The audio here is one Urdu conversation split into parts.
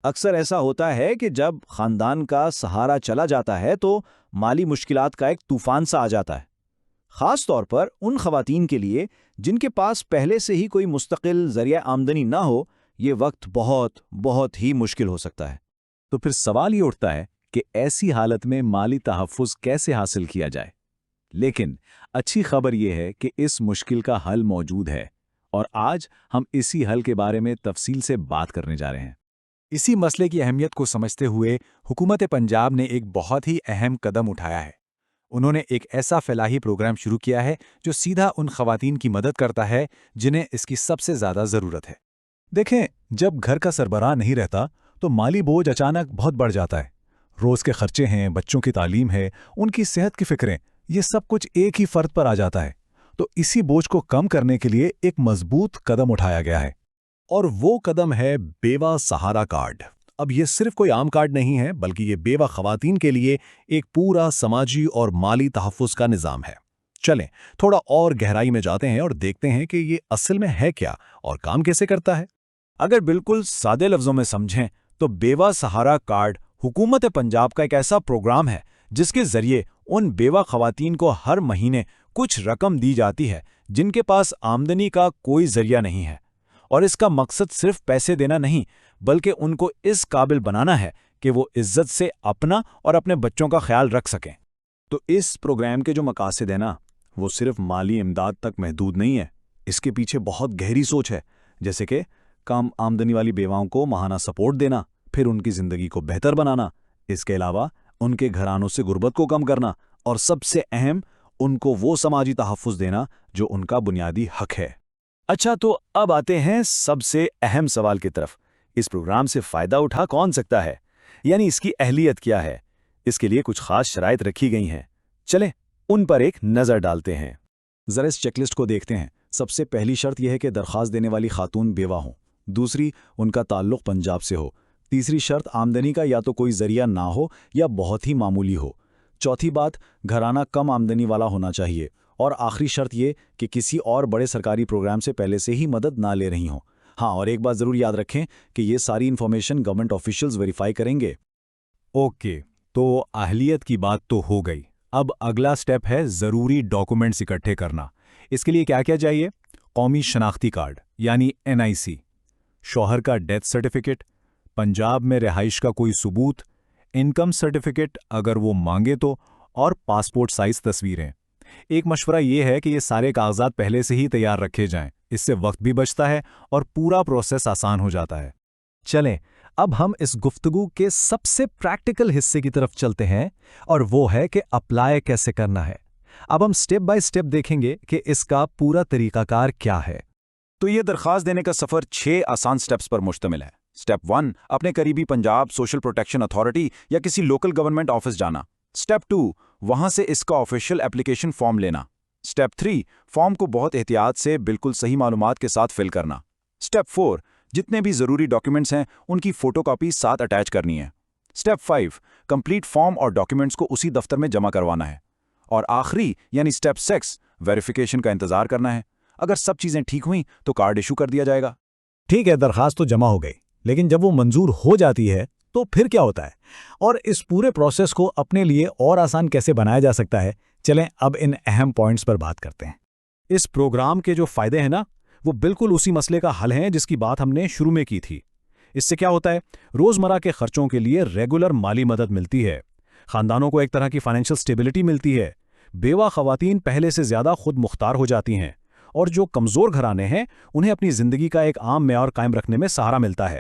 اکثر ایسا ہوتا ہے کہ جب خاندان کا سہارا چلا جاتا ہے تو مالی مشکلات کا ایک طوفان سا آ جاتا ہے، خاص طور پر ان خواتین کے لیے جن کے پاس پہلے سے ہی کوئی مستقل ذریعہ آمدنی نہ ہو۔ یہ وقت بہت بہت ہی مشکل ہو سکتا ہے۔ تو پھر سوال یہ اٹھتا ہے کہ ایسی حالت میں مالی تحفظ کیسے حاصل کیا جائے؟ لیکن اچھی خبر یہ ہے کہ اس مشکل کا حل موجود ہے، اور آج ہم اسی حل کے بارے میں تفصیل سے بات کرنے جا رہے ہیں۔ اسی مسئلے کی اہمیت کو سمجھتے ہوئے حکومت پنجاب نے ایک بہت ہی اہم قدم اٹھایا ہے۔ انہوں نے ایک ایسا فلاحی پروگرام شروع کیا ہے جو سیدھا ان خواتین کی مدد کرتا ہے جنہیں اس کی سب سے زیادہ ضرورت ہے۔ دیکھیں، جب گھر کا سربراہ نہیں رہتا تو مالی بوجھ اچانک بہت بڑھ جاتا ہے۔ روز کے خرچے ہیں، بچوں کی تعلیم ہے، ان کی صحت کی فکریں، یہ سب کچھ ایک ہی فرد پر آ جاتا ہے۔ تو اسی بوجھ کو کم کرنے کے لیے ایک مضبوط قدم اٹھایا گیا ہے، اور وہ قدم ہے بیوہ سہارا کارڈ۔ اب یہ صرف کوئی عام کارڈ نہیں ہے، بلکہ یہ بیوہ خواتین کے لیے ایک پورا سماجی اور مالی تحفظ کا نظام ہے۔ چلیں تھوڑا اور گہرائی میں جاتے ہیں اور دیکھتے ہیں کہ یہ اصل میں ہے کیا اور کام کیسے کرتا ہے۔ اگر بالکل سادے لفظوں میں سمجھیں تو بیوہ سہارا کارڈ حکومت پنجاب کا ایک ایسا پروگرام ہے جس کے ذریعے ان بیوہ خواتین کو ہر مہینے کچھ رقم دی جاتی ہے جن کے پاس آمدنی کا کوئی ذریعہ نہیں ہے، اور اس کا مقصد صرف پیسے دینا نہیں بلکہ ان کو اس قابل بنانا ہے کہ وہ عزت سے اپنا اور اپنے بچوں کا خیال رکھ سکیں۔ تو اس پروگرام کے جو مقاصد ہیں نا، وہ صرف مالی امداد تک محدود نہیں ہے۔ اس کے پیچھے بہت گہری سوچ ہے، جیسے کہ کم آمدنی والی بیواؤں کو ماہانہ سپورٹ دینا، پھر ان کی زندگی کو بہتر بنانا، اس کے علاوہ ان کے گھرانوں سے غربت کو کم کرنا، اور سب سے اہم، ان کو وہ سماجی تحفظ دینا جو ان کا بنیادی حق ہے۔ اچھا، تو اب آتے ہیں سب سے اہم سوال کی طرف۔ اس پروگرام سے فائدہ اٹھا کون سکتا ہے؟ یعنی اس کی اہلیت کیا ہے؟ اس کے لیے کچھ خاص شرائط رکھی گئی ہیں، چلیں ان پر ایک نظر ڈالتے ہیں۔ ذرا اس چیک لسٹ کو دیکھتے ہیں۔ سب سے پہلی شرط یہ ہے کہ درخواست دینے والی خاتون بیوہ ہوں۔ دوسری، ان کا تعلق پنجاب سے ہو۔ تیسری شرط، آمدنی کا یا تو کوئی ذریعہ نہ ہو یا بہت ہی معمولی ہو۔ چوتھی بات، گھرانہ کم آمدنی والا ہونا چاہیے۔ اور آخری شرط یہ کہ کسی اور بڑے سرکاری پروگرام سے پہلے سے ہی مدد نہ لے رہی ہوں۔ ہاں، اور ایک بات ضرور یاد رکھیں کہ یہ ساری انفارمیشن گورنمنٹ آفیشلز ویریفائی کریں گے۔ اوکے، تو اہلیت کی بات تو ہو گئی۔ اب اگلا سٹیپ ہے ضروری ڈاکومنٹس اکٹھے کرنا۔ اس کے لیے کیا کیا چاہیے؟ قومی شناختی کارڈ یعنی NIC، شوہر کا ڈیتھ سرٹیفکیٹ، پنجاب میں رہائش کا کوئی ثبوت، انکم سرٹیفکیٹ اگر وہ مانگے تو، اور پاسپورٹ سائز تصویریں۔ ایک مشورہ یہ ہے کہ یہ سارے کاغذات پہلے سے ہی تیار رکھے جائیں، اس سے وقت بھی بچتا ہے اور پورا پروسیس آسان ہو جاتا ہے۔ چلیں اب ہم اس گفتگو کے سب سے پریکٹیکل حصے کی طرف چلتے ہیں، اور وہ ہے کہ اپلائی کیسے کرنا ہے۔ اب ہم سٹیپ بائی سٹیپ دیکھیں گے کہ اس کا پورا طریقہ کار کیا ہے۔ تو یہ درخواست دینے کا سفر 6 آسان سٹیپس پر مشتمل ہے۔ سٹیپ 1، اپنے قریبی پنجاب سوشل پروٹیکشن اتھارٹی یا کسی لوکل گورنمنٹ آفس جانا۔ سٹیپ 2، وہاں سے اس کا آفیشیل اپلیکیشن فارم لینا۔ سٹیپ 3، فارم کو بہت احتیاط سے بالکل صحیح معلومات کے ساتھ فل کرنا۔ سٹیپ 4، جتنے بھی ضروری ڈاکیومنٹس ہیں ان کی فوٹو کاپی ساتھ اٹیچ کرنی ہے۔ سٹیپ 5، کمپلیٹ فارم اور ڈاکیومنٹس کو اسی دفتر میں جمع کروانا ہے۔ اور آخری یعنی سٹیپ 6، ویریفیکیشن کا انتظار کرنا ہے۔ اگر سب چیزیں ٹھیک ہوئیں تو کارڈ ایشو کر دیا جائے گا۔ ٹھیک ہے، درخواست تو جمع ہو گئی، لیکن جب وہ منظور ہو جاتی ہے تو پھر کیا ہوتا ہے؟ اور اس پورے پروسیس کو اپنے لیے اور آسان کیسے بنایا جا سکتا ہے؟ چلیں اب ان اہم پوائنٹس پر بات کرتے ہیں۔ اس پروگرام کے جو فائدے ہیں نا، وہ بالکل اسی مسئلے کا حل ہیں جس کی بات ہم نے شروع میں کی تھی۔ اس سے کیا ہوتا ہے؟ روزمرہ کے خرچوں کے لیے ریگولر مالی مدد ملتی ہے، خاندانوں کو ایک طرح کی فائنینشل سٹیبلٹی ملتی ہے، بیوہ خواتین پہلے سے زیادہ خود مختار ہو جاتی ہیں، اور جو کمزور گھرانے ہیں انہیں اپنی زندگی کا ایک عام معیار قائم رکھنے میں سہارا ملتا ہے۔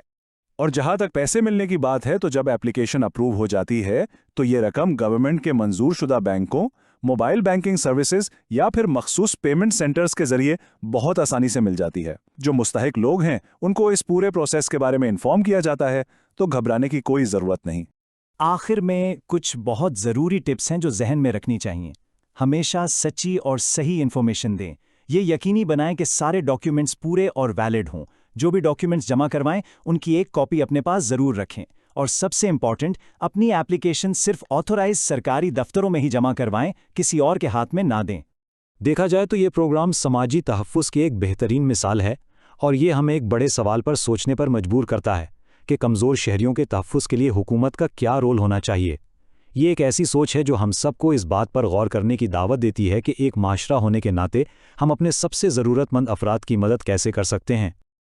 اور جہاں تک پیسے ملنے کی بات ہے، تو جب اپلیکیشن اپروو ہو جاتی ہے تو یہ رقم گورنمنٹ کے منظور شدہ بینکوں، موبائل بینکنگ سروسز یا پھر مخصوص پیمنٹ سینٹرز کے ذریعے بہت آسانی سے مل جاتی ہے۔ جو مستحق لوگ ہیں ان کو اس پورے پروسیس کے بارے میں انفارم کیا جاتا ہے، تو گھبرانے کی کوئی ضرورت نہیں۔ آخر میں کچھ بہت ضروری ٹپس ہیں جو ذہن میں رکھنی چاہیے۔ ہمیشہ سچی اور صحیح انفارمیشن دیں۔ یہ یقینی بنائیں کہ سارے ڈاکیومنٹس پورے اور ویلڈ ہوں۔ جو بھی ڈاکیومنٹس جمع کروائیں ان کی ایک کاپی اپنے پاس ضرور رکھیں، اور سب سے امپورٹنٹ، اپنی ایپلیکیشن صرف آتھورائز سرکاری دفتروں میں ہی جمع کروائیں، کسی اور کے ہاتھ میں نہ دیں۔ دیکھا جائے تو یہ پروگرام سماجی تحفظ کی ایک بہترین مثال ہے، اور یہ ہمیں ایک بڑے سوال پر سوچنے پر مجبور کرتا ہے کہ کمزور شہریوں کے تحفظ کے لیے حکومت کا کیا رول ہونا چاہیے۔ یہ ایک ایسی سوچ ہے جو ہم سب کو اس بات پر غور کرنے کی دعوت دیتی ہے کہ ایک معاشرہ ہونے کے ناطے ہم اپنے سب سے ضرورت مند افراد کی مدد کیسے کر سکتے ہیں۔